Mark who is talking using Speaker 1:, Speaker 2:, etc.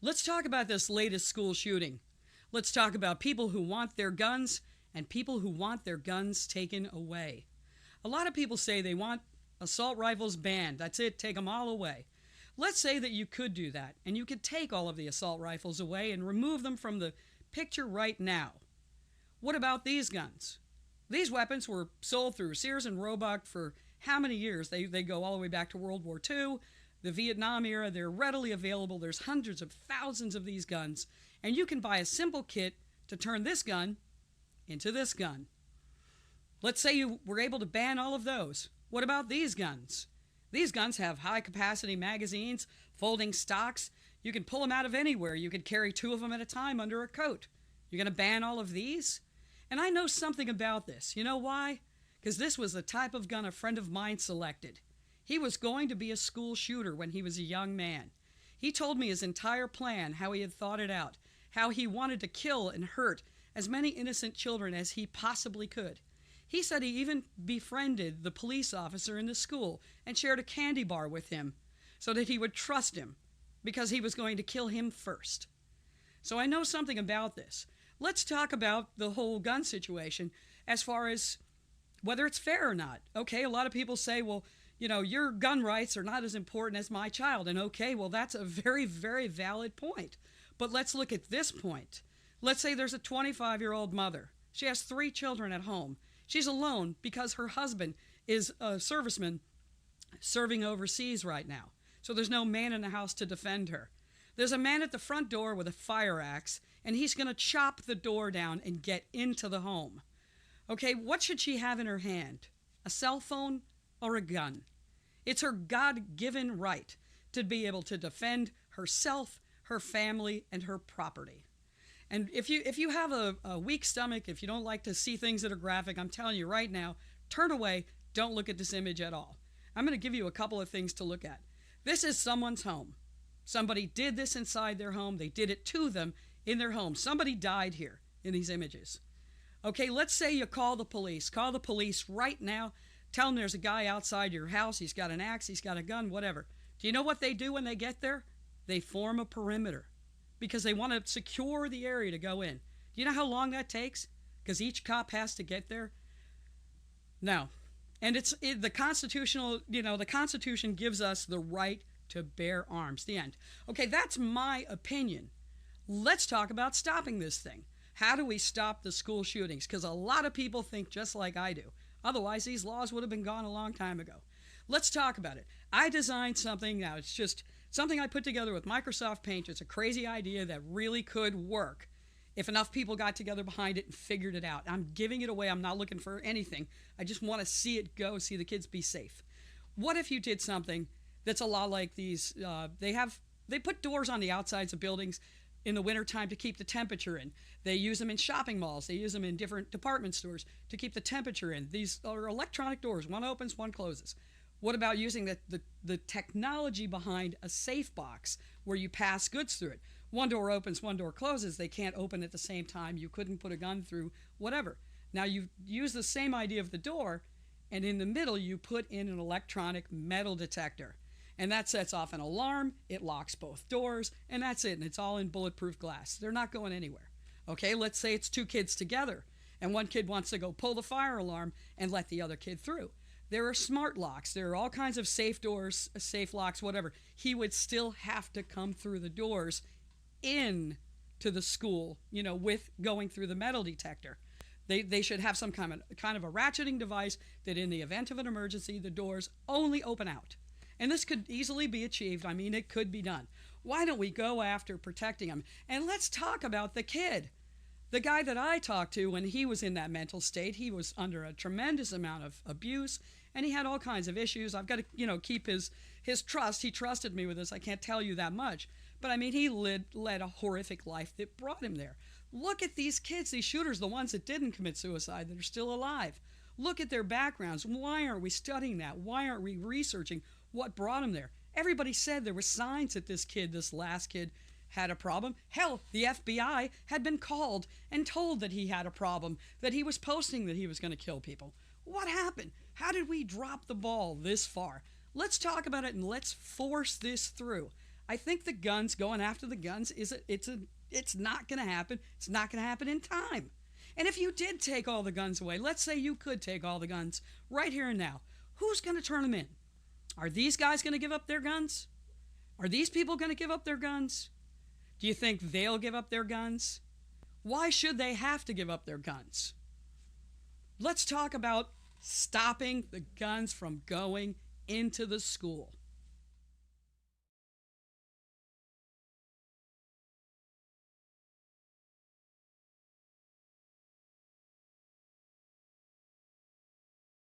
Speaker 1: Let's talk about this latest school shooting. Let's talk about people who want their guns and people who want their guns taken away. A lot of people say they want assault rifles banned. That's it, take them all away. Let's say that you could do that and you could take all of the assault rifles away and remove them from the picture right now. What about these guns? These weapons were sold through Sears and Roebuck for how many years? They go all the way back to World War II, the Vietnam era. They're readily available. There's hundreds of thousands of these guns, and you can buy a simple kit to turn this gun into this gun. Let's say you were able to ban all of those. What about these guns? These guns have high-capacity magazines, folding stocks. You can pull them out of anywhere. You could carry 2 of them at a time under a coat. You're going to ban all of these? And I know something about this. You know why? Because this was the type of gun a friend of mine selected. He was going to be a school shooter when he was a young man. He told me his entire plan, how he had thought it out, how he wanted to kill and hurt as many innocent children as he possibly could. He said he even befriended the police officer in the school and shared a candy bar with him so that he would trust him because he was going to kill him first. So I know something about this. Let's talk about the whole gun situation as far as whether it's fair or not. Okay, a lot of people say, well, you know, your gun rights are not as important as my child. And okay, well, that's a very, very valid point. But let's look at this point. Let's say there's a 25-year-old mother. She has 3 children at home. She's alone because her husband is a serviceman serving overseas right now. So there's no man in the house to defend her. There's a man at the front door with a fire axe, and he's going to chop the door down and get into the home. Okay, what should she have in her hand? A cell phone or a gun? It's her God-given right to be able to defend herself, her family, and her property. And if you have a weak stomach, if you don't like to see things that are graphic, I'm telling you right now, turn away, don't look at this image at all. I'm going to give you a couple of things to look at. This is someone's home. Somebody did this inside their home. They did it to them in their home. Somebody died here in these images. Okay, let's say you call the police. Call the police right now. Tell them there's a guy outside your house. He's got an axe. He's got a gun, whatever. Do you know what they do when they get there? They form a perimeter because they want to secure the area to go in. Do you know how long that takes? Because each cop has to get there? No. And the the Constitution gives us the right to bear arms. The end. Okay, that's my opinion. Let's talk about stopping this thing. How do we stop the school shootings? Because a lot of people think just like I do. Otherwise, these laws would have been gone a long time ago. Let's talk about it. I designed something. Now, it's just something I put together with Microsoft Paint. It's a crazy idea that really could work if enough people got together behind it and figured it out. I'm giving it away. I'm not looking for anything. I just want to see it go, see the kids be safe. What if you did something that's a lot like these? They put doors on the outsides of buildings in the wintertime to keep the temperature in. They use them in shopping malls. They use them in different department stores to keep the temperature in. These are electronic doors. One opens, one closes. What about using the technology behind a safe box where you pass goods through it? One door opens, one door closes. They can't open at the same time. You couldn't put a gun through, whatever. Now you use the same idea of the door, and in the middle you put in an electronic metal detector. And that sets off an alarm, it locks both doors, and that's it. And it's all in bulletproof glass. They're not going anywhere. Okay, let's say it's 2 kids together, and one kid wants to go pull the fire alarm and let the other kid through. There are smart locks. There are all kinds of safe doors, safe locks, whatever. He would still have to come through the doors in to the school, with going through the metal detector. They should have some kind of a ratcheting device that in the event of an emergency, the doors only open out. And this could easily be achieved. I mean, it could be done. Why don't we go after protecting them? And let's talk about the kid. The guy that I talked to when he was in that mental state, he was under a tremendous amount of abuse, and he had all kinds of issues. I've got to, keep his trust. He trusted me with this. I can't tell you that much. But, I mean, he led a horrific life that brought him there. Look at these kids, these shooters, the ones that didn't commit suicide, that are still alive. Look at their backgrounds. Why aren't we studying that? Why aren't we researching what brought him there? Everybody said there were signs that this last kid, had a problem. Hell, the FBI had been called and told that he had a problem, that he was posting that he was going to kill people. What happened? How did we drop the ball this far? Let's talk about it and let's force this through. I think the guns, going after the guns, it's not going to happen. It's not going to happen in time. And if you did take all the guns away, let's say you could take all the guns right here and now, who's going to turn them in? Are these guys going to give up their guns? Are these people going to give up their guns? Do you think they'll give up their guns? Why should they have to give up their guns? Let's talk about stopping the guns from going into the school.